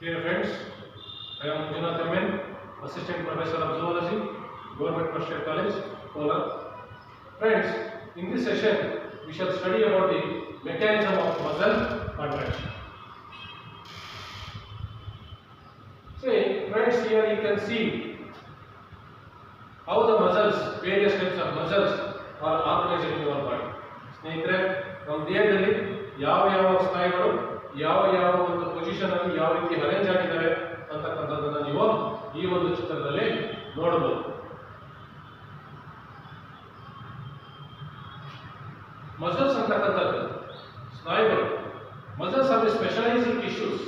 Dear friends, I am Manjunath M.N., Assistant Professor of Zoology, Government First Year College, Kolar. Friends, in this session, we shall study about the mechanism of muscle contraction. See, friends, here you can see how the muscles, various types of muscles are organized in your body. ಸ್ನೇಹಿತರೆ, ನಮ್ಮ ದೇಹದಲ್ಲಿ ಯಾವ ಸ್ನಾಯುಗಳು ಯಾವ ಒಂದು position ಅಲ್ಲಿ ಯಾವ ರೀತಿ ಅರೇಂಜ್ ಆಗಿದ್ದಾರೆ ಅಂತಕ್ಕಂಥದ್ದನ್ನ ನೀವು ಈ ಒಂದು ಚಿತ್ರದಲ್ಲಿ ನೋಡಬಹುದು. ಮಸಲ್ಸ್ ಅಂತಕ್ಕಂಥದ್ದು ಸ್ನಾಯುಗಳು. Muscles are the specialized tissues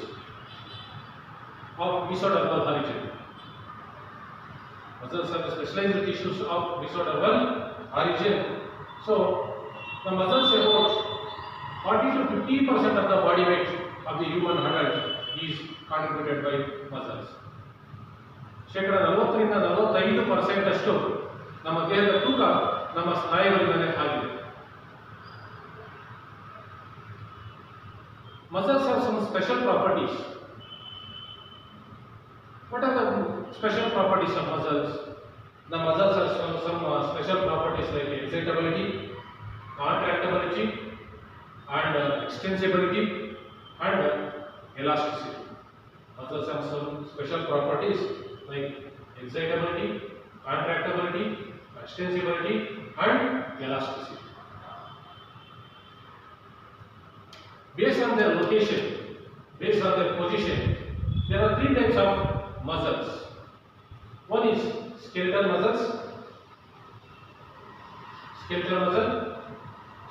of mesodermal origin. Muscles are the specialized tissues of mesodermal origin. So, the muscles about 40 to 50% of the body weight of the human adult is contributed by muscles. ಶೇಕಡ 40 ರಿಂದ 45% ಅಷ್ಟು ನಮ್ಮ ದೇಹದ ತೂಕ ನಮ್ಮ ಸ್ನಾಯುಗಳಿಂದಲೇ ಆಗಿದೆ. Muscles have some special properties. What are the special properties of muscles? The muscles have some special properties like excitability, contractibility, and extensibility, and elasticity. Muscles have some special properties like excitability, contractibility, extensibility, and elasticity. Based on their location, based on their position, there are three types of muscles. One is skeletal muscles,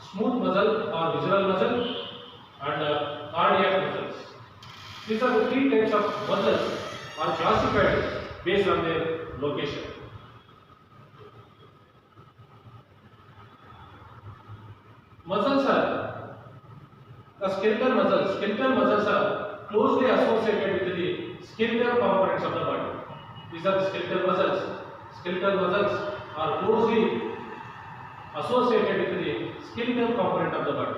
smooth muscle or visceral muscle, and cardiac muscles. These are the three types of muscles are classified based on their location. Muscles are the skeletal muscles. Skeletal muscles are closely associated with the skeletal components of the body. These are the skeletal muscles. Skeletal muscles are closely associated with the skeletal component of the body.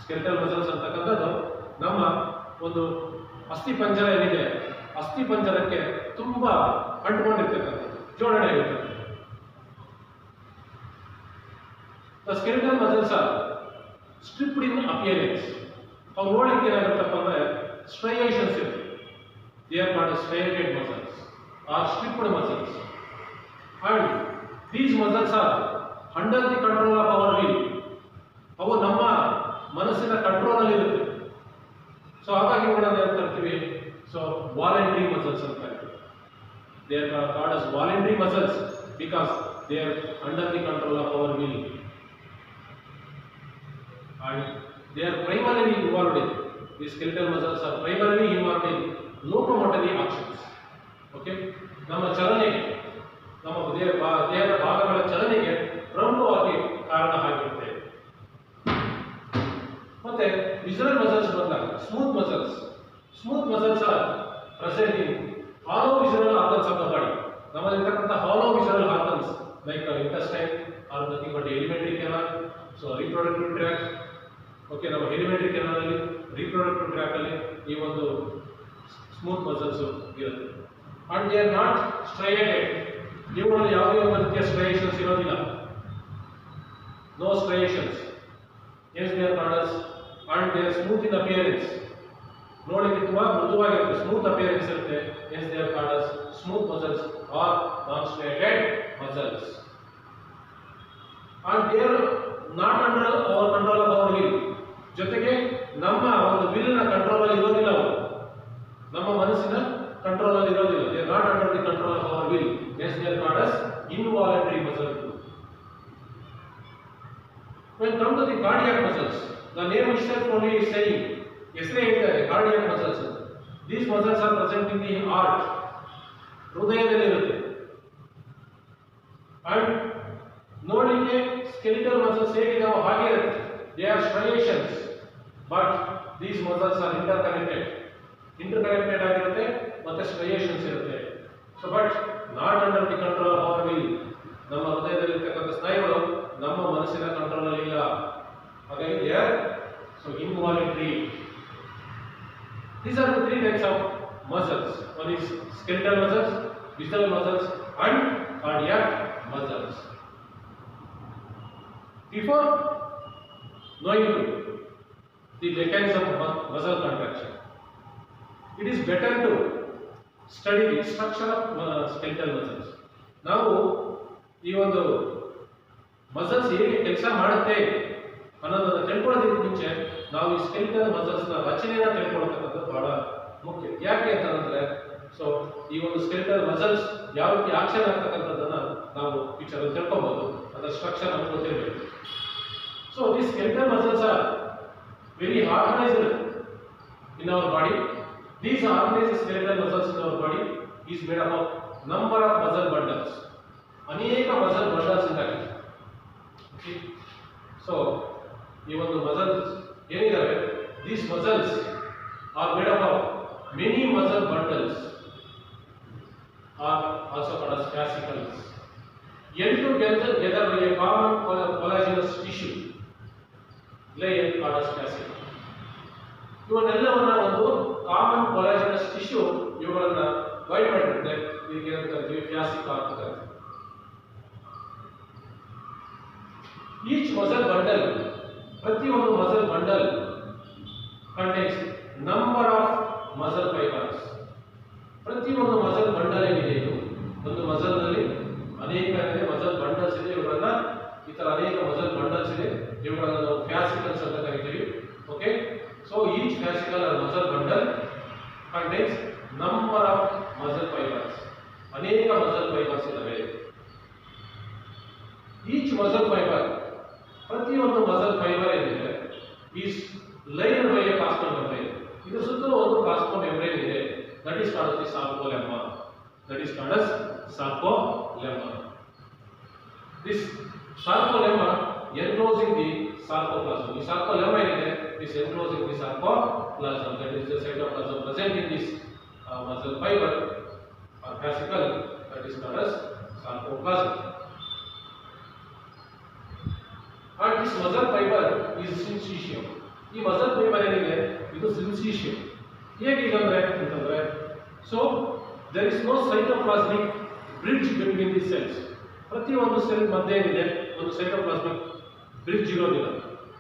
Skeletal muscles ಅಂತಕ್ಕಂಥದ್ದು ನಮ್ಮ ಒಂದು ಅಸ್ಥಿಪಂಜರ ಏನಿದೆ, ಅಸ್ಥಿಪಂಜರಕ್ಕೆ ತುಂಬಾ ಅಂಟಿಕೊಂಡಿರ್ತಕ್ಕಂಥದ್ದು, ಜೋಡಣೆ ಆಗಿರ್ತಕ್ಕಂಥದ್ದು. The skeletal muscles are stripped in appearance. ಅವು ನೋಡಲಿಕ್ಕೆ ಏನಾಗುತ್ತಪ್ಪ ಅಂದ್ರೆ striations ಇರುತ್ತೆ. They are called striated muscles or stripped muscles. And these muscles are under the control of our will. ಅವು ನಮ್ಮ ಮನಸ್ಸಿನ ಕಂಟ್ರೋಲ್ ಅಲ್ಲಿ ಇರುತ್ತೆ. ಸೊ ಹಾಗಾಗಿ ಇವುಗಳನ್ನು ಏನು ಕರಿತೀವಿ? ಸೊ ವಾಲಂಟರಿ ಮಸಲ್ಸ್ ಅಂತ ಕರಿತೀವಿ. They are called as voluntary muscles because they are under the control of our will. And they are primarily involved in, the skeletal muscles are primarily involved in locomotory actions. Okay, ನಮ್ಮ ಚಲನೆಗೆ, ನಮ್ಮ ದೇಹದ ಭಾಗಗಳ ಚಲನೆಗೆ ಪ್ರಮುಖವಾಗಿ ಕಾರಣ ಆಗಿರುತ್ತೆ. ಮತ್ತೆ ವಿಸರಲ್ ಮಸಲ್ಸ್ ಬಂದಾಗ smooth muscles are present in hollow visceral organs of the body. ನಮ್ಮಲ್ಲಿರ್ತಕ್ಕಂಥ hollow visceral organs like intestine are nothing but alimentary canal, so reproductive tract. Okay, ನಮ್ಮ ಎಲಿಮೆಂಟರಿ ಕೆನಾಲ್ ಅಲ್ಲಿ, ರಿಪ್ರೊಡಕ್ಟಿವ್ ಟ್ರ್ಯಾಕ್ ಅಲ್ಲಿ ಈ ಒಂದು smooth muscles ಇರುತ್ತೆ. And they are not striated. ಇವುಗಳಲ್ಲಿ ಯಾವುದೇ ಒಂದು ರೀತಿಯ ಸ್ಟ್ರೈಯೇಷನ್ಸ್ ಇರೋದಿಲ್ಲ. No striations. Yes they are called as and they are smooth in appearance. ನೋಡಲಿಕ್ಕೆ ತುಂಬಾ ಮೃದುವಾಗಿರುತ್ತೆ, ಸ್ಮೂತ್ ಅಪಿಯರೆನ್ಸ್ ಇರುತ್ತೆ. Yes they are called as smooth muscles are non striated muscles. And they are not under our control of our will. ಜೊತೆಗೆ ನಮ್ಮ ಒಂದು ವಿಲ್ನ control ಅಲ್ಲಿ ಇರೋದಿಲ್ಲ, ಅವರು ನಮ್ಮ ಮನಸ್ಸಿನ ಕಂಟ್ರೋಲ್ ಅಲ್ಲಿ ಇರೋದಿಲ್ಲ. They are not under the control of our will. As they are called as involuntary muscles. When come to the cardiac muscles, the name itself only is saying, ಹೆಸರೇ ಹೇಳ್ತಾರೆ cardiac muscles. These muscles are present in the heart, ಹೃದಯದಲ್ಲಿ ಇರುತ್ತೆ. And ನೋಡಲಿಕ್ಕೆ skeletal muscles ಹೇಗಿದಾವೆ ಹಾಗೆ ಇರುತ್ತೆ. They are striations, but these muscles are interconnected ಆಗಿರುತ್ತೆ, ಮತ್ತೆ striations ಇರುತ್ತೆ. So but not under the control of our will. ನಮ್ಮ ಹೃದಯದಲ್ಲಿರ್ತಕ್ಕಂಥ ಸ್ನಾಯುಗಳು ನಮ್ಮ ಮನಸ್ಸಿನ ಕಂಟ್ರೋಲ್ ಅಲ್ಲಿ ಇಲ್ಲ. ಹಾಗಾಗಿ they are so involuntary. These are the three types of muscles. One is skeletal muscles, visceral muscles, and cardiac muscles. Before knowing the mechanism of muscle contraction, it is better to study the structure of skeletal muscles. ನಾವು ಈ ಒಂದು muscles ಹೇಗೆ ಕೆಲಸ ಮಾಡುತ್ತೆ ಅನ್ನೋದನ್ನ ತಿಳ್ಕೊಳ್ಳೋದಕ್ಕೆ ಮುಂಚೆ ನಾವು ಈ ಸ್ಕೆಲಿಟಲ್ ಮಸಲ್ಸ್ ನ ರಚನೆಯನ್ನ ತಿಳ್ಕೊಳ್ಳೋದು ಬಹಳ ಮುಖ್ಯ. ಯಾಕೆ ಅಂತಂದ್ರೆ ಸೊ ಈ ಒಂದು ಸ್ಕೆಲಿಟಲ್ ಮಸಲ್ಸ್ ಯಾವ ರೀತಿ ಆಕ್ಷನ್ ಆಗ್ತಕ್ಕಂಥದ್ದನ್ನ ನಾವು ಪಿಕ್ಚರ್ ಅಲ್ಲಿ ತಿಳ್ಕೊಬಹುದು, ಅದರ ಸ್ಟ್ರಕ್ಚರ್ ನಮಗೆ ಗೊತ್ತಿರಬೇಕು. So these skeletal muscles are very organized in our body. These organized skeletal muscles in our body is made up of number of muscle bundles. ಅನೇಕ ಮಸಲ್ ಬಂಡಲ್ಸ್ ಇದ್ದಾವೆ. Okay, so ಈ ಒಂದು muscles ಏನಿದಾವೆ, these muscles are made up of many muscle bundles are also called as fascicles. Held together by a common collagenous tissue layer called as fascicle. ಇವನ್ನೆಲ್ಲವನ್ನ ಒಂದು common ಕೊಲಾಜಿನಸ್ tissue ಇವುಗಳನ್ನ wide ಮಾಡಿರುತ್ತೆ. ಇದಕ್ಕೆ ಏನು ಕರಿತೀವಿ, ಫ್ಯಾಸಿಕಾ ಅಂತ ಕರಿತೀವಿ. Each muscle bundle, ಪ್ರತಿಯೊಂದು muscle bundle contains number of muscle fibres. ಪ್ರತಿಯೊಂದು muscle bundle ಏನಿದೆ, ಇದು ಒಂದು ಮಸಲ್ ನಲ್ಲಿ ಅನೇಕ ಮಸಲ್ ಬಂಡಲ್ಸ್ ಇದೆ. ಇವುಗಳನ್ನ ಈ ತರ ಅನೇಕ ಮಸಲ್ ಬಂಡಲ್ಸ್ ಇದೆ, ಇವುಗಳನ್ನ ನಾವು ಫ್ಯಾಸಿಕಲ್ಸ್ ಅಂತ ಕರಿತೀವಿ. Okay, so each fascicle or muscle bundle contains number of muscle fibers. ಅನೇಕ muscle fibers ಇದ್ದಾವೆ. each muscle fiber, ಪ್ರತಿಯೊಂದು muscle fiber ಏನಿದೆ is lined by a plasma membrane. ಇದರ ಸುತ್ತಲೂ ಒಂದು plasma membrane ಇದೆ. that is called the sarcolemma. that is called as sarcolemma. this sarcolemma enclosing the sarcoplasm. ಈ sarcolemma ಏನಿದೆ is enclosing the sarcoplasm, that is the cytoplasm present in this muscle fiber or fascicle, that is called as sarcoplasm. And this muscle fiber is syncytium. ಈ muscle fiber ಏನಿದೆ ಇದು syncytium. ಹೇಗೆ ಅಂತಂದ್ರೆ so there is no cytoplasmic bridge between the cells. ಪ್ರತಿಯೊಂದು cell ಮಧ್ಯೆ ಏನಿದೆ ಒಂದು cytoplasmic bridge ಇರೋದಿಲ್ಲ.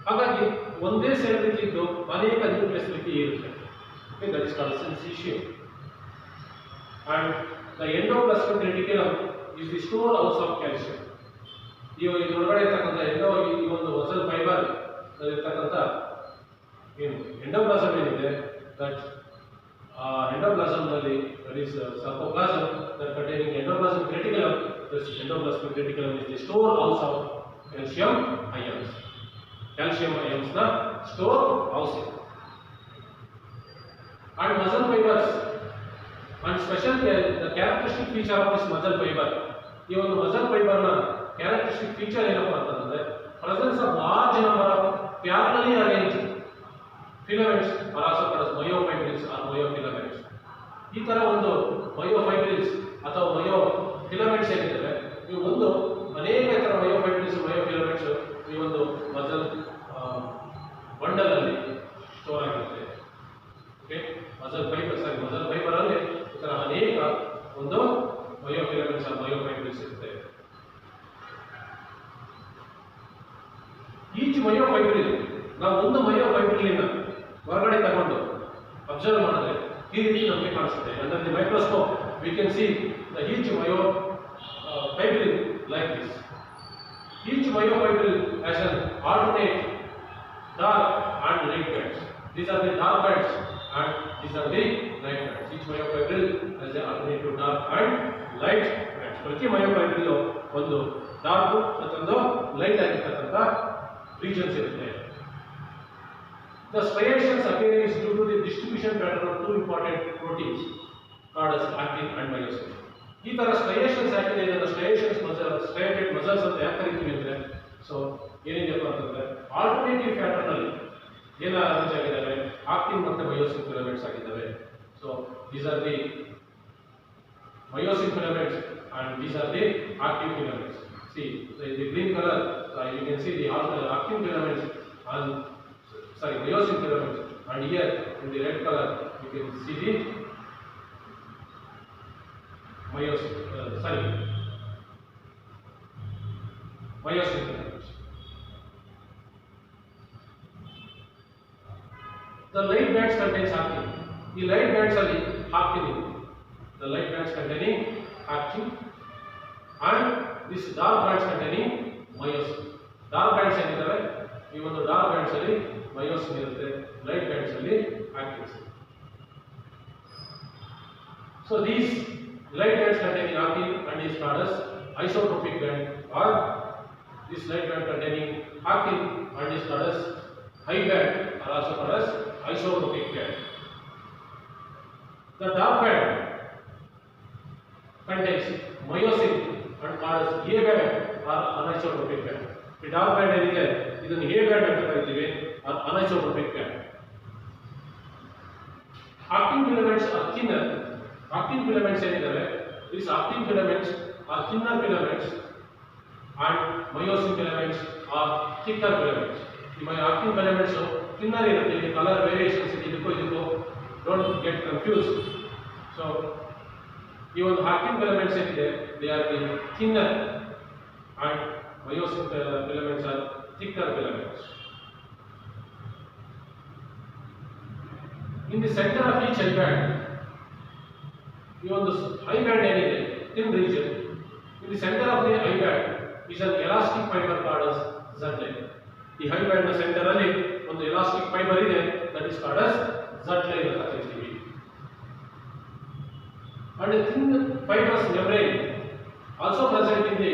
ಹಾಗಾಗಿ ಒಂದೇ ಸೆಲ್ ರೀತಿದ್ದು ಅನೇಕ ನ್ಯೂಕ್ಲಿಯಸ್ ರೀತಿ ಇರುತ್ತೆ. Okay, that is called syncytium. And the endoplasmic reticulum is the storehouse of calcium. ಇದರೊಳಗಡೆ ಇರ್ತಕ್ಕಂಥ ಈ ಒಂದು ಮಸಲ್ ಫೈಬರ್ ಇರ್ತಕ್ಕಂಥ ಏನು ಎಂಡೋಪ್ಲಾಸಮ್ ಏನಿದೆ, ದಟ್ ಎಂಡೋಪ್ಲಾಸಮ್ ನಲ್ಲಿ that is sarcoplasm that containing endoplasmic reticulum. This endoplasmic reticulum is the storehouse of calcium ions. Calcium ions na store house. And muscle fibers, and specially the characteristic feature of this muscle fiber, ಈ ಒಂದು muscle fiber ನ characteristic feature ಏನಪ್ಪಾ ಅಂತಂದ್ರೆ presence of large number of parallelly arranged filaments are also called as myofibrils or myofilaments. ಈ ತರ ಒಂದು myofibrils ಅಥವಾ myofilaments ಏನಿದೆ, ಇವು ಒಂದು ಅನೇಕ ತರ myofibrils myofilaments ಈ ಒಂದು ಮಸಲ್ ಬಂಡಲ್ ಅಲ್ಲಿ ಸ್ಟೋರ್ ಆಗಿರುತ್ತೆ. ಓಕೆ, ಮಸಲ್ ಫೈಬರ್ ಅಲ್ಲಿ ಈ ತರ ಅನೇಕ ಒಂದು ಮಯೋಫಿಲಮೆಂಟ್ಸ್ ಮಯೋಫೈಬ್ರಿಲ್ಸ್ ಇರುತ್ತೆ. ಈಚ್ ಮಯೋಫೈಬ್ರಿಲ್, ನಾವು ಒಂದು ಮಯೋಫೈಬ್ರಿಲ್ ಹೊರಗಡೆ ತಗೊಂಡು ಅಬ್ಸರ್ವ್ ಮಾಡಿದ್ರೆ ಈ ರೀತಿ ನಮಗೆ ಕಾಣಿಸುತ್ತೆ. Under the microscope we can see the each myofibril like this. Each myofibril has an alternate dark and light bands. These are the dark bands and these are the light bands. Each myofibril has an alternate dark and light bands. ಪ್ರತಿ ಮಯೋಫೈಬ್ರಿಲ್ ಒಂದು dark ಮತ್ತೊಂದು light ಆಗಿರ್ತಕ್ಕಂಥ regions ಇರುತ್ತೆ. The striations appearance is due to the distribution pattern of two important proteins called as actin and myosin. ಈ ತರ ಸ್ಟ್ರೈಯೇಷನ್ಸ್ ಯಾಕಿದೆ, ಇದನ್ನ ಸ್ಟ್ರೈಯೇಷನ್ಸ್ ಸ್ಟ್ರೈಯೇಟೆಡ್ muscles ಅಂತ ಯಾಕೆ ಕರಿತೀವಿ ಅಂದ್ರೆ, ಸೊ ಏನಿದೆಪ್ಪ ಅಂತಂದ್ರೆ ಆಲ್ಟರ್ನೇಟಿವ್ ಪ್ಯಾಟರ್ನ್ ಅಲ್ಲಿ ಏನ ಅರೇಂಜ್ ಆಗಿದ್ದಾವೆ, ಆಕ್ಟಿನ್ ಮತ್ತೆ ಮಯೋಸಿನ್ ಫಿಲಮೆಂಟ್ಸ್ ಆಗಿದ್ದಾವೆ. So these are the myosin filaments and these are the actin filaments. See the green colour you can see the actin filaments and sorry myosin filaments, and here in the red color you can see the myosin filaments. The light bands contains actin. The light bands are actin. The light bands containing actin and this dark bands containing myosin. Dark bands ಏನಿದಾವೆ ಈ ಒಂದು dark bands ಅಲ್ಲಿ myosin ಇರುತ್ತೆ, light bands ಅಲ್ಲಿ actin. So these light bands containing actin and is called as isotropic band, or this light band containing actin and is called as high band, are also called as isotropic band. The dark band contains myosin and called as A band or anisotropic band. The dark band ಏನಿದೆ ಇದನ್ನು A band ಅಂತ ಕರೀತೀವಿ, or anisotropic band. Actin filaments are thinner. Actin filaments ಏನಿದಾವೆ, these actin filaments are thinner filaments and myosin filaments are thicker filaments. ಈ actin filaments thinner ಇರುತ್ತೆ, ಇಲ್ಲಿ colour variations ಇದೆ, ಇದಕ್ಕೂ don't get confused. So ಈ ಒಂದು actin filaments ಏನಿದೆ they are the thinner and myosin filaments are thicker filaments. In the center of each high band, ಈ ಒಂದು high band ಏನಿದೆ thin region, in the center of the high band is an elastic fiber called as Z-line. ಈ high band ನ centre ಅಲ್ಲಿ ಒಂದು elastic fiber ಇದೆ, that is called as Z-line ಅಂತ ಕರೀತೀವಿ. And a thin fibrous membrane also present in the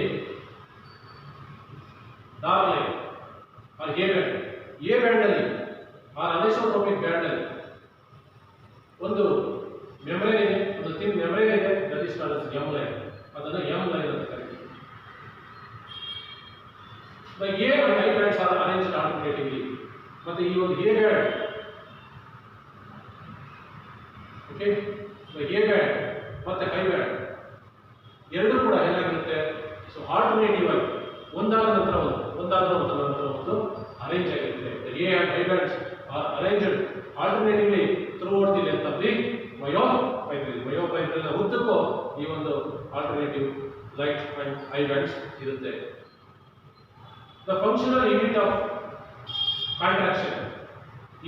dark line or A band. A band ಅಲ್ಲಿ or anisotropic band ಅಲ್ಲಿ ಒಂದು membrane ಇದೆ, ಒಂದು thin membrane ಇದೆ, that is called as M line. ಅದನ್ನು M line ಅಂತ ಕರೀತೀವಿ. The A and I bands are arranged alternatively. ಮತ್ತೆ ಈ ಒಂದು A band, okay, the A band ಮತ್ತೆ I band ಎರಡೂ ಕೂಡ ಏನಾಗಿರುತ್ತೆ, ಸೊ ಆಲ್ಟರ್ನೇಟಿವ್ ಆಗಿ ಒಂದಾದ ನಂತರ ಒಂದು ಅರೇಂಜ್ ಆಗಿರುತ್ತೆ. The A and I bands are arranged alternatively throughout the length of the myofibril. Myofibril ನ ಉದ್ದಕ್ಕೂ ಈ ಒಂದು alternative light and I bands ಇರುತ್ತೆ. The functional unit of contraction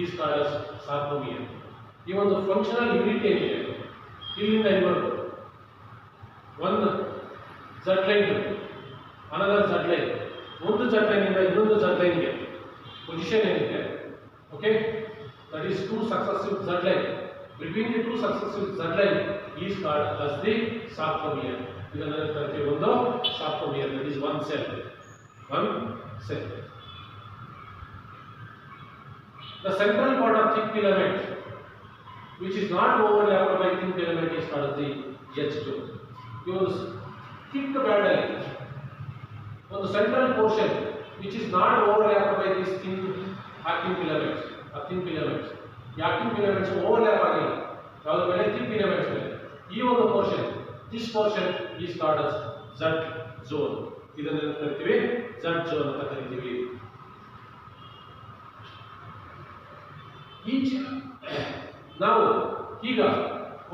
is called as sarcomere. ಈ ಒಂದು functional unit ಏನಿದೆ ಇಲ್ಲಿಂದ ಇಲ್ಲಿವರೆಗೂ ಒಂದು Z-line another Z-line, ಒಂದು Z-line ಇಂದ ಇನ್ನೊಂದು Z-line ಗೆ ಪೊಸಿಷನ್ ಏನಿದೆ, okay, that is two successive Z-line. Between the two successive Z-line is called as the sarcomere. ಇದನ್ನ ಕರೀತೀವಿ ಒಂದು sarcomere, that is one cell. The central part of thick filament which is not overlapped by thin filament is called as the H2. Use thick band ಅಲ್ಲಿ ಒಂದು central portion which is not overlapped by these thin actin filaments or thin filaments. ಈ actin filaments overlap ಆಗಿಲ್ಲ ಯಾವುದ್ರ ಮೇಲೆ, thin filaments ಮೇಲೆ. ಈ ಒಂದು portion, this portion is called as Z zone. ಇದನ್ನ ಕರೀತೀವಿ Z zone ಅಂತ ಕರೀತೀವಿ. ನಾವು ಈಗ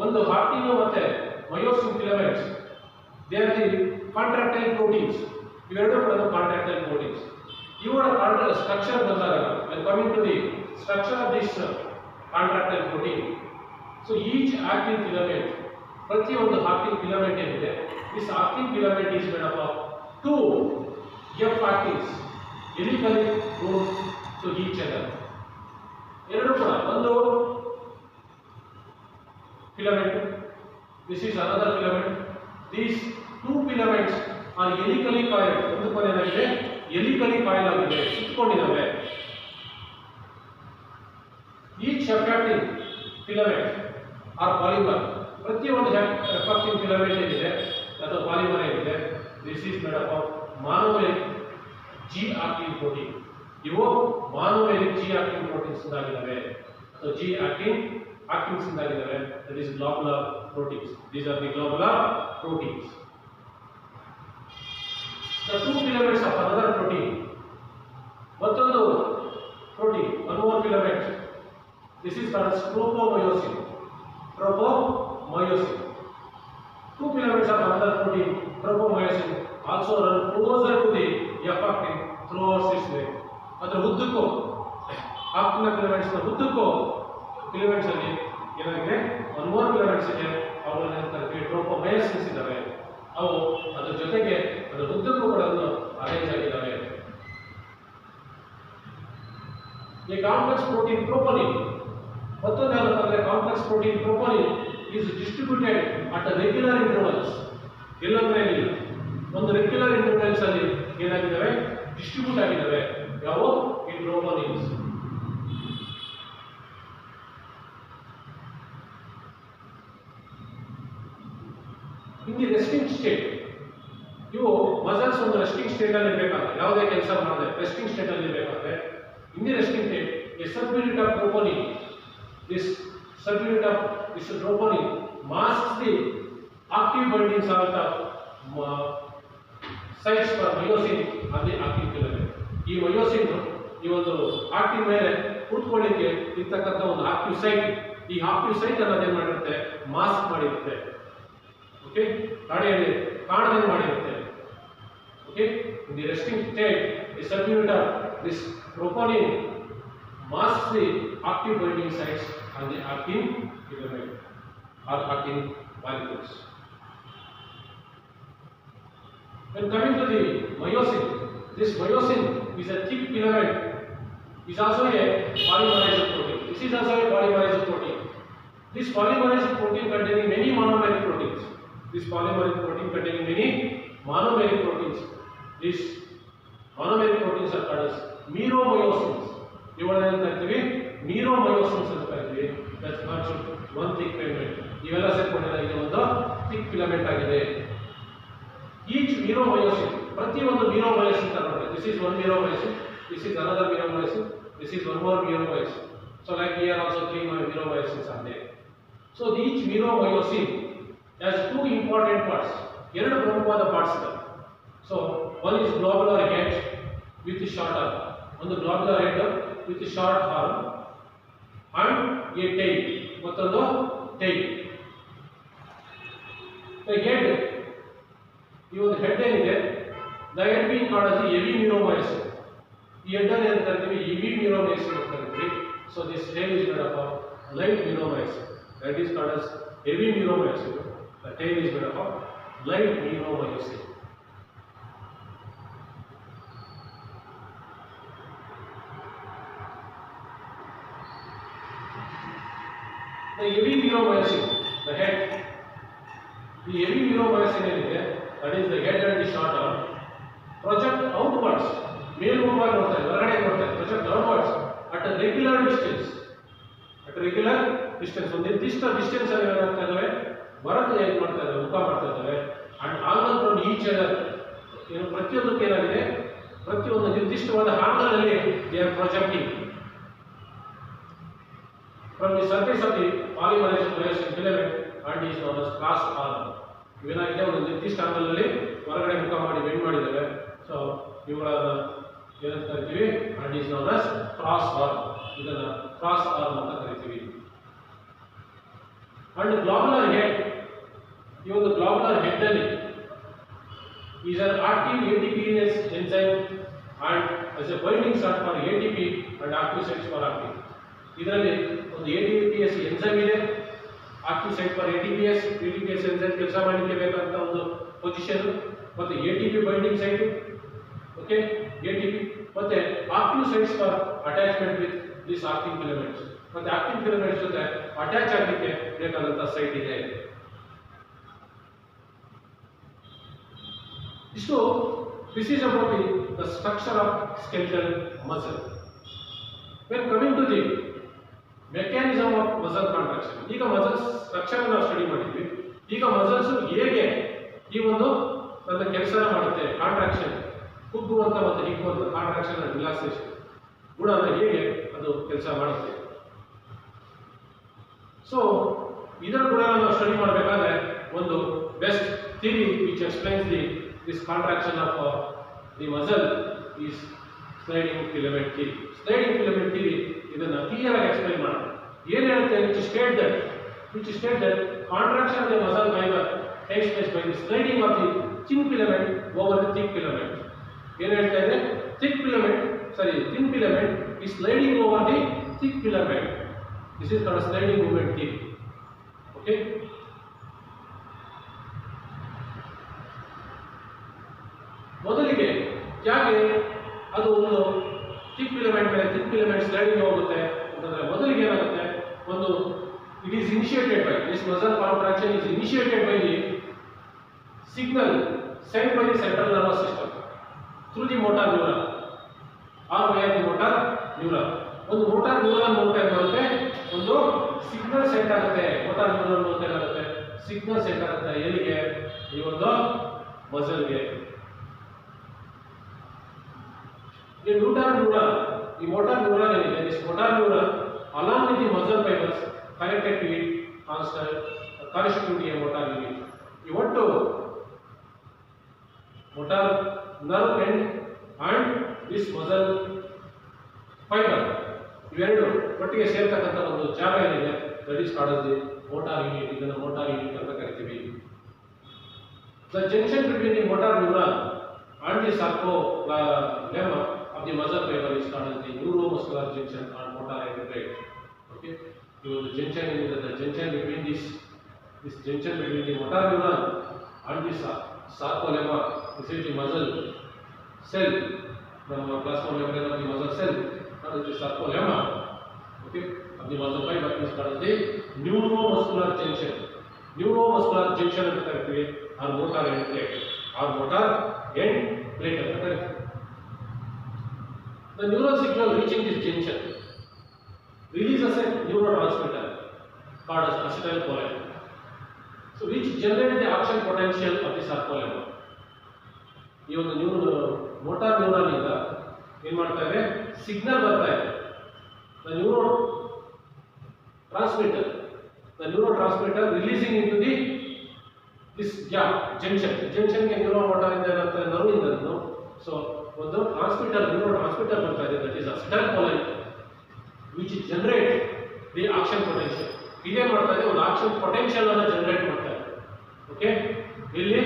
ಒಂದು actin ಮತ್ತೆ myosin filaments, they are the contractile proteins. ಇವೆರಡೂ ಕೂಡ contractile proteins. ಇವರ ಸ್ಟ್ರಕ್ಚರ್ ಬಂದಾಗ, I am coming to the structure of this contractile protein. So each actin filament, ಪ್ರತಿಯೊಂದು actin filament ಏನಿದೆ, this actin filament is made up of two F actins helically glued to each other. ಎರಡು ಕೂಡ ಒಂದು filament, this is another filament. These two filaments are helically coiled. ಒಂದು ಕೊನೆಯಾಗಿದೆ helically coiled ಆಗಿದೆ, ಸುತ್ತಕೊಂಡಿದ್ದಾವೆ. Each F actin filament or polymer, ಪ್ರತಿಯೊಂದು F actin filament ಏನಿದೆ ಅಥವಾ polymer ಏನಿದೆ, this is made up of monomeric G actin protein. ಇವು monomeric G actin proteins ಇಂದಾಗಿದ್ದಾವೆ. So G actins ಇಂದಾಗಿದ್ದಾವೆ, that is globular proteins. These are the globular proteins. The two filaments of another protein, ಮತ್ತೊಂದು protein, one more filament, this is called as tropomyosin. Two filaments of another protein, tropomyosin, also run closer to the F actin throughout its length. ಅದರ ಉದ್ದಕ್ಕೂ actin filaments ನ ಉದ್ದಕ್ಕೂ filaments ಅಲ್ಲಿ ಏನಾಗಿದೆ ಒಂದು ಮೂರು filaments ಇದೆ, ಅವುಗಳನ್ನ ಕರೀತೀವಿ ಟ್ರೋಪೋಮಯೋಸಿನ್ಸ್ ಇದ್ದಾವೆ. ಅವು ಅದರ ಜೊತೆಗೆ ಅದರ ಉದ್ದಕ್ಕೂ ಕೂಡ ಅರೇಂಜ್ ಆಗಿದ್ದಾವೆ. ಈ ಕಾಂಪ್ಲೆಕ್ಸ್ ಪ್ರೋಟೀನ್ ಟ್ರೋಪೋನಿನ್ ಮತ್ತೊಂದು ಏನಪ್ಪ ಅಂದ್ರೆ complex protein troponin is distributed at regular intervals. ಎಲ್ಲಂದ್ರೆ ಏನಿಲ್ಲ, ಒಂದು ರೆಗ್ಯುಲರ್ ಇಂಟರ್ವಲ್ಸ್ ಅಲ್ಲಿ ಏನಾಗಿದ್ದಾವೆ ಡಿಸ್ಟ್ರಿಬ್ಯೂಟ್ ಆಗಿದ್ದಾವೆ. ಯಾವ ಈ ಟ್ರೋಪೋನಿನ್ಸ್. ಇನ್ ದಿ ರೆಸ್ಟಿಂಗ್ ಸ್ಟೇಟ್, ಇವು ಮಸಲ್ಸ್ ಒಂದು ರೆಸ್ಟಿಂಗ್ ಸ್ಟೇಟ್ ಅಲ್ಲಿ ಇರಬೇಕಾದ್ರೆ, ಯಾವುದೇ ಕೆಲಸ ಮಾಡದೆ ರೆಸ್ಟಿಂಗ್ ಸ್ಟೇಟ್ ಅಲ್ಲಿ ಇರಬೇಕಾದ್ರೆ, in the resting state, a subunit of troponin, this subunit of this troponin masks the active binding site of sites for myosin on the actin filament. ಈ myosin ಈ ಒಂದು ಆಕ್ಟಿನ್ ಮೇಲೆ ಕೂತ್ಕೊಳ್ಳಿಕ್ಕೆ ಇರ್ತಕ್ಕಂಥ ಒಂದು ಆಕ್ಟಿವ್ ಸೈಟ್, ಈ ಆಕ್ಟಿವ್ ಸೈಟ್ ಅನ್ನು ಅದೇನು ಮಾಡಿರುತ್ತೆ ಮಾಸ್ಕ್ ಮಾಡಿರುತ್ತೆ. ಓಕೆ, ತಡೆಯಲ್ಲಿ ಕಾಣದಂಗೆ ಮಾಡಿರುತ್ತೆ. Okay, in the resting state, a subunit of this troponin masks the active binding sites on the actin filament or actin molecules. When coming to the myosin, this myosin is a thick filament, is also a polymerized protein. This is also a polymerized protein. This polymerized protein containing many monomeric proteins. This polymeric protein containing many monomeric proteins. This monomeric proteins are called as meromyosins. ಇವುಗಳನ್ನು ಕರಿತೀವಿ meromyosins ಅಂತ ಕರಿತೀವಿ. that constitute one thick filament. ಇವೆಲ್ಲ ಸೇರ್ಕೊಂಡಿದೆ ಇದು ಒಂದು thick filament ಆಗಿದೆ. each meromyosin, ಪ್ರತಿ ಒಂದು meromyosin ತಗೊಂಡ್ರೆ, this is one meromyosin, this is another meromyosin, this is one more meromyosin. So like here also three meromyosins are there. So each meromyosin has two important parts. ಎರಡು ಪ್ರಮುಖವಾದ parts ಇದೆ. So one is globular head with short arm. ಒಂದು globular head with short arm and a tail. ಮತ್ತೊಂದು tail. The head, ಈ ಒಂದು head ಏನಿದೆ, the head being called as heavy meromyosin. ಈ head ಅನ್ನು ಏನು ಕರಿತೀವಿ heavy meromyosin ಅಂತ ಕರಿತೀವಿ. So this tail is made up of light meromyosin. That is called as heavy meromyosin. The tail is made up of light meromyosin. The heavy meromyosin, the head, the heavy meromyosin ಏನಿದೆ, that is the head and the short arm, project outwards, ಮೇಲ್ಮುಖವಾಗಿ ನೋಡ್ತಾರೆ, ಹೊರಗಡೆ ನೋಡ್ತಾರೆ, project outwards at a regular distance. At a regular distance, ಒಂದು ನಿರ್ದಿಷ್ಟ distance ಅಲ್ಲಿ ಏನಾಗ್ತಾ ಇದಾವೆ, ಹೊರಗೆ ಏನು ಮಾಡ್ತಾ ಇದಾವೆ, ಮುಖ ಮಾಡ್ತಾ ಇದಾವೆ. And angle from each other, ಏನು ಪ್ರತಿಯೊಂದಕ್ಕೆ ಏನಾಗಿದೆ, ಪ್ರತಿಯೊಂದು ನಿರ್ದಿಷ್ಟವಾದ ಆಂಗಲ್ ಅಲ್ಲಿ they are projecting from the surface of the polymerized myosin filament and is known as cross arm. ಇವೇನಾಗಿದೆ ಒಂದು ನಿರ್ದಿಷ್ಟ ಆಂಗಲ್ ಅಲ್ಲಿ ಹೊರಗಡೆ ಮುಖ ಮಾಡಿ ಬೆಂಡ್ ಮಾಡಿದ್ದಾರೆ. ಸೊ ಇವುಗಳನ್ನ ಏನಂತ ಕರಿತೀವಿ, and is known as cross arm. ಇದನ್ನ cross arm ಅಂತ ಕರಿತೀವಿ. and globular head, ಈ ಒಂದು globular head ಅಲ್ಲಿ is an active ATPase enzyme and as a binding site for ATP and active sites for actin. ಇದರಲ್ಲಿ ಒಂದು ATPase ಎಂಜೈಮ್ ಇದೆ, active site for ATPase enzyme ಕೆಲಸ ಮಾಡಲಿಕ್ಕೆ ಬೇಕಾದಂತ ಒಂದು ಪೊಸಿಷನ್, ಮತ್ತೆ ATP binding site, okay, ATP ಮತ್ತೆ active sites for attachment with this actin filaments, ಮತ್ತೆ ಆಕ್ಟಿನ್ ಫಿಲಮೆಂಟ್ಸ್ ಜೊತೆ ಅಟ್ಯಾಚ್ ಆಗಲಿಕ್ಕೆ ಬೇಕಾದಂತ ಸೈಟ್ ಇದೆ. ಇಷ್ಟು this is about the structure of skeletal muscle. When coming to the mechanism of muscle contraction, ಈಗ muscles structure ನಾವು study ಮಾಡಿದ್ವಿ. ಈಗ ಮಸಲ್ಸ್ ಹೇಗೆ ಈ ಒಂದು ನನ್ನ ಕೆಲಸ ಮಾಡುತ್ತೆ, ಕಾಂಟ್ರಾಕ್ಷನ್, ಕುಗ್ಗುವಂತ ಮತ್ತು ಹಿಗ್ಗುವಂತ ಕಾಂಟ್ರಾಕ್ಷನ್ ಅಂಡ್ ರಿಲ್ಯಾಕ್ಸೇಷನ್ ಗುಣನ ಹೇಗೆ ಅದು ಕೆಲಸ ಮಾಡುತ್ತೆ. ಸೊ ಇದರ ಗುಣ ನಾವು ಸ್ಟಡಿ ಮಾಡಬೇಕಾದ್ರೆ ಒಂದು best theory which explains this contraction of the muscle is sliding filament theory. Sliding filament theory ಇದನ್ನ ಕ್ಲಿಯರ್ ಆಗಿ ಎಕ್ಸ್ಪ್ಲೈನ್ ಮಾಡುತ್ತೆ. ಏನು ಹೇಳುತ್ತೆ, which state that contraction of the muscle fibre takes place by the sliding of the thin filament over the thick filament. ಏನು ಹೇಳ್ತಾ ಇದೆ? Thin filament is sliding over the thick filament. This is called sliding movement theory. Okay. ಮೊದಲಿಗೆ ಯಾಕೆ ಅದು ಒಂದು thick filament ಮೇಲೆ thin filament sliding ಹೋಗುತ್ತೆ ಅಂತಂದ್ರೆ ಮೊದಲಿಗೆ ಏನಾಗುತ್ತೆ? ಒಂದು it is initiated by this muscle contraction is initiated by the signal sent by the central nervous system through the motor neuron or via the motor neuron. ಒಂದು motor neuron ಮೂಲಕ ಏನು ಮಾಡುತ್ತೆ? ಒಂದು ಸಿಗ್ನಲ್ ಸೆಂಡ್ ಆಗುತ್ತೆ. Motor neuron ಮೂಲಕ ಏನಾಗುತ್ತೆ? Signal send ಆಗುತ್ತೆ. ಎಲ್ಲಿಗೆ? ಈ ಒಂದು ಮಸಲ್ಗೆ. ಈ motor neuron ಏನಿದೆ, this motor neuron along with the muscle fibers connected to it constitute a motor unit. ಈ ಒಟ್ಟು motor nerve end and this muscle fiber ಇವೆರಡು ಒಟ್ಟಿಗೆ ಸೇರ್ತಕ್ಕಂಥ ಒಂದು ಜಾಗ ಏನಿದೆ, that is called as the motor unit. ಇದನ್ನು motor unit ಅಂತ ಕರಿತೀವಿ. The junction between the motor neuron and the sarcolemma of the muscle fiber is called as the neuromuscular junction or motor integrate. Okay, so the junction is the junction between this junction between the motor neuron and the sarcolemma. This is the muscle cell, the plasma membrane of the muscle cell, and the sarcolemma, okay, of the muscle fiber is called as the neuromuscular junction. Neuromuscular junction ಅಂತ ಕರೀತೀವಿ, or motor end plate or motor end plate ಅಂತ ಕರೀತೀವಿ. The neural signal reaching this junction releases a neurotransmitter called as acetylcholine, so which generates the action potential of the sarcolemma. ಈ ಒಂದು motor neuron ಇಂದ ಏನು ಮಾಡ್ತಾ ಇದೆ? Signal ಬರ್ತಾ ಇದೆ. The neurotransmitter releasing into this junction ಗೆ ನ್ಯೂರೋ ಮೋಟಾರ್ ಇಂದ ಏನಾಗ್ತದೆ? ನರ್ವ್ ಇಂದ ಸೊ ಒಂದು neurotransmitter ಬರ್ತಾ ಇದೆ, that is acetylcholine, which generate the action potential. ಇದೇ ಮಾಡ್ತಾ ಇದೆ, ಒಂದು ಆಕ್ಷನ್ ಪೊಟೆನ್ಷಿಯಲ್ ಅನ್ನು ಜನರೇಟ್ ಮಾಡ್ತಾ ಇದೆ. ಓಕೆ, ಇಲ್ಲಿ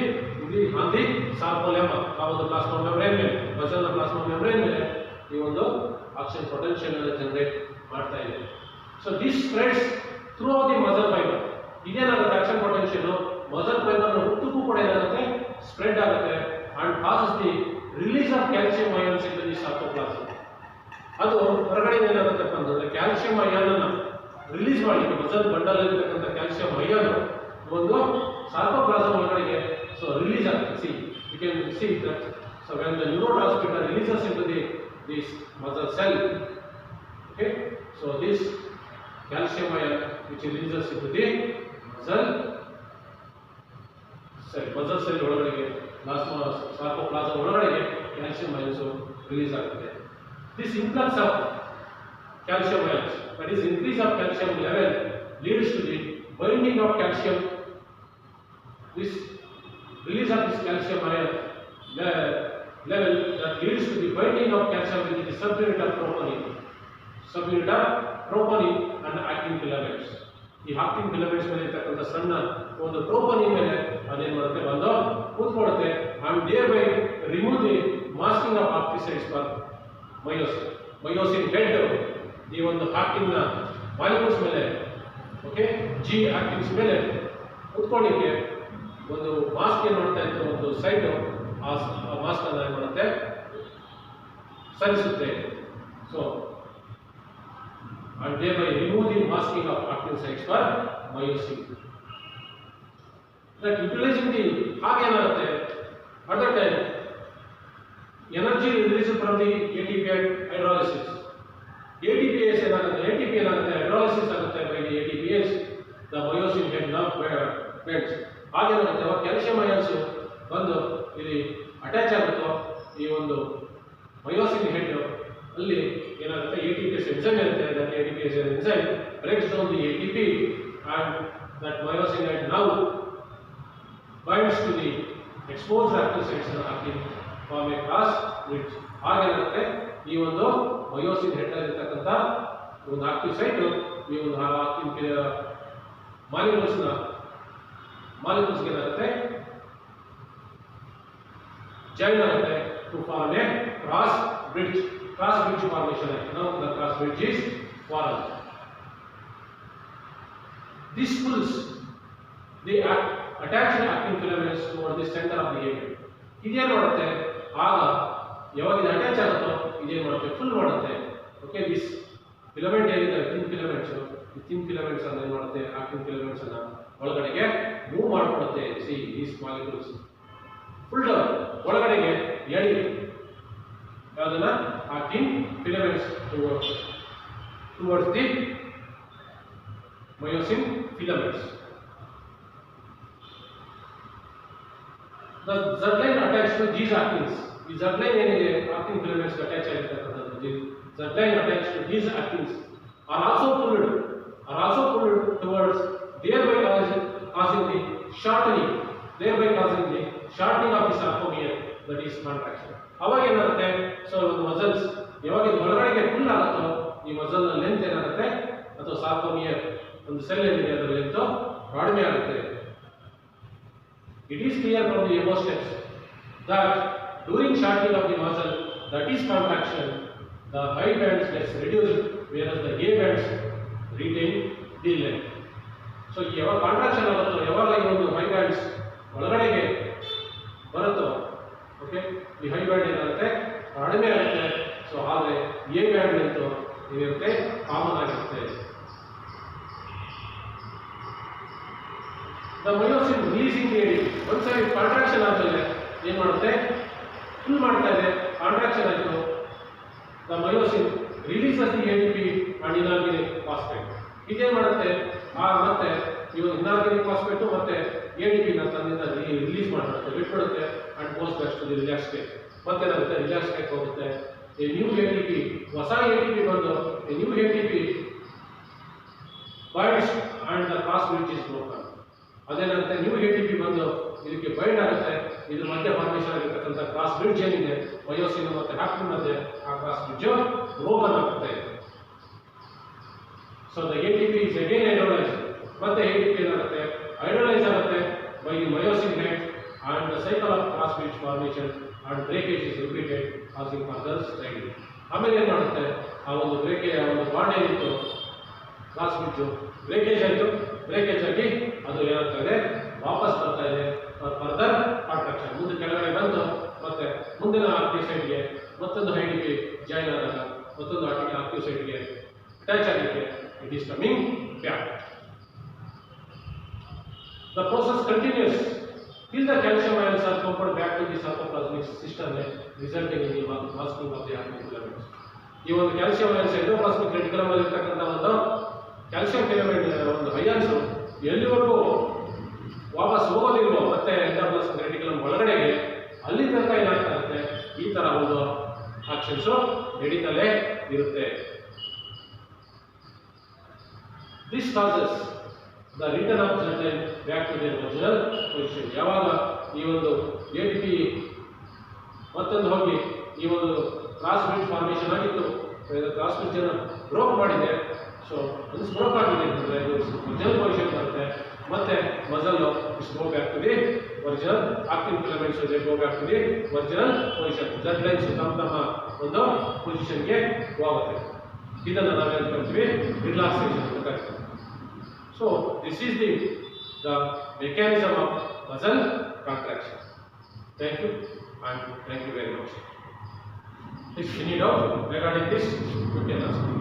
on the sarcolemma, ಆ ಒಂದು ಪ್ಲಾಸ್ಮಾ ಮೆಂಬ್ರೇನ್ ಮೇಲೆ, ಮಸಲ್ನ ಪ್ಲಾಸ್ಮಾ ಮೆಂಬ್ರೇನ್ ಮೇಲೆ ಈ ಒಂದು ಆಕ್ಷನ್ ಪೊಟೆನ್ಷಿಯಲ್ ಅನ್ನು ಜನರೇಟ್ ಮಾಡ್ತಾ ಇದೆ. So this spreads through the muscle fibre. ಇದೇನಾಗುತ್ತೆ? ಆಕ್ಷನ್ ಪೊಟೆನ್ಷಿಯಲ್ ಮಸಲ್ ಫೈಬರ್ ಉದ್ದಕ್ಕೂ ಕೂಡ ಏನಾಗುತ್ತೆ? ಸ್ಪ್ರೆಡ್ ಆಗುತ್ತೆ and causes the release of calcium ions in the sarcoplasm. ಅದು ಹೊರಗಡೆ ಏನಾಗುತ್ತಪ್ಪ ಅಂತಂದ್ರೆ ಕ್ಯಾಲ್ಸಿಯಂ ಅಯಾನ್ ಅನ್ನು ರಿಲೀಸ್ ಮಾಡಲಿಕ್ಕೆ, ಮಸಲ್ ಬಂಡಲ್ ಇರತಕ್ಕಂಥ ಕ್ಯಾಲ್ಸಿಯಂ ಅಯಾನ್ ಒಂದು ಸಾರ್ಕೋಪ್ಲಾಸಮ್ ಒಳಗಡೆಗೆ so release ಆಗ್ತದೆ. See, you can see that. So when the neurotransmitter releases into this muscle cell, okay, so this calcium ion which releases into the muscle cell ಒಳಗಡೆಗೆ plasma ಸಾರ್ಕೋಪ್ಲಾಸಮ್ ಒಳಗಡೆಗೆ calcium ions release ಆಗ್ತದೆ. This influx of calcium ions, that is increase of calcium level, leads to the binding of calcium. This release of this calcium ion level that leads to the binding of calcium with the subunit of troponin and actin filaments. ಈ actin filaments ಮೇಲೆ ಇರತಕ್ಕಂಥ ಸಣ್ಣ ಒಂದು troponin ಮೇಲೆ ಅದೇನು ಮಾಡುತ್ತೆ? ಬಂದು ಕೂತ್ಕೊಳ್ಳುತ್ತೆ and thereby remove the masking of actinides for myosin head. ಈ ಒಂದು actin ನ ಮಾಲಿಕ್ಯೂಲ್ಸ್ ಮೇಲೆ, ಓಕೆ, G actins ಮೇಲೆ ಕೂತ್ಕೊಳ್ಳಿಕ್ಕೆ ಒಂದು ಮಾಸ್ಕ್ ಏನು ಮಾಡ್ತಾ ಇತ್ತು? ಒಂದು ಸೈಡ್ ಆ ಮಾಸ್ಕ್ ಅನ್ನು ಏನು ಮಾಡುತ್ತೆ? ಸರಿಸುತ್ತೆ. So and thereby remove the masking of actin sites for myosin. That utilizing the ಏನಾಗುತ್ತೆ? at that time energy released from the ATP hydrolysis. ATPase ಏನಾಗುತ್ತೆ? ATP ಏನಾಗುತ್ತೆ? hydrolysis ಆಗುತ್ತೆ by the ATPase, the myosin head nerve bends. ಹಾಗೇನಾಗುತ್ತೆ? Calcium ions ಬಂದು ಇಲ್ಲಿ attach ಆಗುತ್ತೋ ಈ ಒಂದು ಮಯೋಸಿನ್ ಹೆಡ್ ಅಲ್ಲಿ ಏನಾಗುತ್ತೆ? ATPase enzyme ಇರುತ್ತೆ. that ATPase enzyme breaks down the ATP and that myosin head now binds to the exposed active sites and actin form a cross bridge. ಹಾಗೇನಾಗುತ್ತೆ? ಈ ಒಂದು ಮಯೋಸಿನ್ ಹೆಡ್ ಅಲ್ಲಿ ಇರತಕ್ಕಂಥ ಒಂದು ಆಕ್ಟಿವ್ ಸೈಟ್ ಈ ಒಂದು ಆಕ್ಟಿವ್ ಮಾಲಿಕ್ಯೂಲ್ಸ್ ನ molecules ಏನಾಗುತ್ತೆ join ಆಗುತ್ತೆ to form a cross bridge formation ಆಯ್ತು. ನಾವು the cross bridge is formed. This pulls the attached actin filaments toward the center of the event. ಇದೇನು ಮಾಡುತ್ತೆ ಆಗ ಯಾವಾಗ ಇದು ಅಟ್ಯಾಚ್ ಆಗುತ್ತೋ ಇದೇನು ಮಾಡುತ್ತೆ ಫುಲ್ ಮಾಡುತ್ತೆ. ಓಕೆ, ದಿಸ್ ಫಿಲಮೆಂಟ್ ಏನಿದೆ ಥಿನ್ ಫಿಲಮೆಂಟ್ಸ್ ಅನ್ನು ಏನು ಮಾಡುತ್ತೆ ಆಕ್ಟಿನ್ ಫಿಲಮೆಂಟ್ಸ್ ಅನ್ನು ಒಳಗಡೆಗೆ ಮೂವ್ ಮಾಡಿಕೊಡುತ್ತೆ. ಸಿ ದೀಸ್ ಮಾಲಿಕ್ಯೂಲ್ಸ್ ಫುಲ್ ಒಳಗಡೆಗೆ ಎಳಿ ಯಾವುದನ್ನ actin filaments towards the myosin filaments. The Z-line attached to these actins. The Z-line ಏನಿದೆ actin filaments attach ಆಗಿರತಕ್ಕಂಥದ್ದು. Z-line attached to these actins are also pulled towards thereby causing the shortening of the sarcomere, that is contraction. ಅವಾಗ ಏನಾಗುತ್ತೆ so muscles ಯಾವಾಗ ಇದು ಒಳಗಡೆಗೆ full ಆಗುತ್ತೋ ಈ muscle ನ length ಏನಾಗುತ್ತೆ ಅಥವಾ ಸಾರ್ಕೋಮಿಯರ್ ಒಂದು ಸೆಲ್ ಏನಿದೆ ಅದರ ಲೆಂತ್ ಕಡಿಮೆ ಆಗುತ್ತೆ. It is clear from the above steps that during shortening of the muscle, that is contraction, the high bands gets reduced whereas the A bands retain the length. So ಯಾವಾಗ contraction ಆಗುತ್ತೋ ಯಾವಾಗ ಈ ಒಂದು high bands ಒಳಗಡೆಗೆ ಬರುತ್ತೋ okay ಈ high band ಏನಾಗುತ್ತೆ ಕಡಿಮೆ ಆಗುತ್ತೆ. ಸೊ ಆದರೆ ಎ ಬ್ಯಾಂಡ್ ಲೆಂತ್ ಏನಿರುತ್ತೆ ಕಾಮನ್ ಆಗಿರುತ್ತೆ. The myosin releasing the ADP. ಒಂದು ಸಾರಿ ಕಾಂಟ್ರಾಕ್ಷನ್ ಆದಮೇಲೆ ಏನು ಮಾಡುತ್ತೆ ಫುಲ್ ಮಾಡ್ತಾ ಇದೆ ಕಾಂಟ್ರಾಕ್ಷನ್ ಆಯಿತು. The myosin releases the ADP and inorganic phosphate. ಇದೇನು ಮಾಡುತ್ತೆ ಮತ್ತೆ ಇವಾಗ ಇನಾರ್ಗಾನಿಕ್ ಫಾಸ್ಫೇಟ್ ಮತ್ತೆ ADP ನ ತನ್ನಿಂದ ರಿಲೀಸ್ ಮಾಡಿಬಿಡುತ್ತೆ ಬಿಟ್ಬಿಡುತ್ತೆ and goes back to the relax state. ಮತ್ತೆ ಏನಾಗುತ್ತೆ ರಿಲ್ಯಾಕ್ಸ್ ಸ್ಟೇಟ್ ಹೋಗುತ್ತೆ. ಈ ನ್ಯೂ ADP ಹೊಸ ADP ಬಂದು ಈ new ADP binds and the cross bridge is broken. ಅದೇನಂತೆ ನ್ಯೂ ADP ಬಂದು ಇದಕ್ಕೆ ಬೈಂಡ್ ಆಗುತ್ತೆ. ಇದ್ರ ಮಧ್ಯೆ ಫಾರ್ಮೇಷನ್ ಆಗಿರ್ತಕ್ಕಂಥ ಕ್ರಾಸ್ ಬ್ರಿಡ್ಜ್ ಏನಿದೆ ಮಯೋಸಿನ್ ಮತ್ತೆ ಆಕ್ಟಿನ್ ಮಧ್ಯೆ ಆ ಕ್ರಾಸ್ ಬ್ರಿಡ್ಜ್ ಬ್ರೋಕನ್ ಆಗುತ್ತೆ. So the ADP is again hydrolyzed. ಮತ್ತೆ ADP ಏನಾಗುತ್ತೆ ಹೈಡ್ರೋಲೈಸ್ ಆಗುತ್ತೆ by the myosin head and the cycle of cross bridge formation and breakage is repeated causing further strain. ಆಮೇಲೆ ಏನು ಮಾಡುತ್ತೆ ಆ ಒಂದು ಬ್ರೇಕೇಜ್ ಆ ಒಂದು ಬಾಂಡ್ ಏನಿತ್ತು ಕ್ರಾಸ್ ಬ್ರಿಡ್ಜ್ ಬ್ರೇಕೇಜ್ ಆಯಿತು. ಬ್ರೇಕೇಜ್ ಆಗಿ ಅದು ಏನಾಗ್ತಾ ಇದೆ ವಾಪಸ್ ಬರ್ತಾ ಇದೆ ಫರ್ದರ್ ಕಾಂಟ್ರಾಕ್ಷನ್ ಮುಂದೆ ಕೆಳಗಡೆ ಬಂದು ಮತ್ತೆ ಮುಂದಿನ ಆಕ್ಟಿವ್ ಸೈಡ್ಗೆ ಮತ್ತೊಂದು ADP ಜಾಯಿನ್ ಆದಾಗ ಮತ್ತೊಂದು ಆಕ್ಟಿವ್ ಸೈಡ್ಗೆ ಅಟ್ಯಾಚ್ ಆಗಲಿಕ್ಕೆ it is coming back. The process continues till the calcium ions are pumped back to the cytoplasmic system, resulting in the masking of the actin filaments. ಈ ಒಂದು calcium ions endoplasmic reticulum ಅಲ್ಲಿ ಇರತಕ್ಕಂಥ ಒಂದು calcium filament ಒಂದು ions ಎಲ್ಲಿವರೆಗೂ ವಾಪಸ್ ಹೋಗೋದಿಲ್ವೋ ಮತ್ತೆ endoplasmic reticulum ಒಳಗಡೆಗೆ ಅಲ್ಲಿ ತನಕ ಏನಾಗ್ತಾ ಇರುತ್ತೆ ಈ ತರ ಒಂದು ಆಕ್ಷನ್ಸ್ ನಡೀತಲೇ ಇರುತ್ತೆ. This causes the return of Z-line back to their original position. ಯಾವಾಗ ಈ ಒಂದು ADP ಮತ್ತೊಂದು ಹೋಗಿ ಈ ಒಂದು ಕ್ರಾಸ್ ಬ್ರಿಡ್ಜ್ ಫಾರ್ಮೇಷನ್ ಆಗಿತ್ತು ಕ್ರಾಸ್ ಬ್ರಿಡ್ಜ್ ಅನ್ನು ಬ್ರೋಕ್ ಮಾಡಿದೆ. ಸೊ ಅದು ಬ್ರೋಕ್ ಆಗಿದೆ ಅಂತಂದ್ರೆ ಒರಿಜಿನಲ್ ಪೊಸಿಷನ್ ಬರುತ್ತೆ. ಮತ್ತೆ muscle is go back to the original actin filaments they go back to the original position. Z-lines ತಮ್ಮ ಒಂದು ಪೊಸಿಷನ್ಗೆ ಹೋಗುತ್ತೆ. ಇದನ್ನು ನಾವೇನು ಕರಿತೀವಿ ರಿಲ್ಯಾಕ್ಸೇಷನ್ ಅಂತ ಕರಿತೀವಿ. So this is the mechanism of muscle contraction. Thank you and thank you very much. If you need help regarding this, you can ask.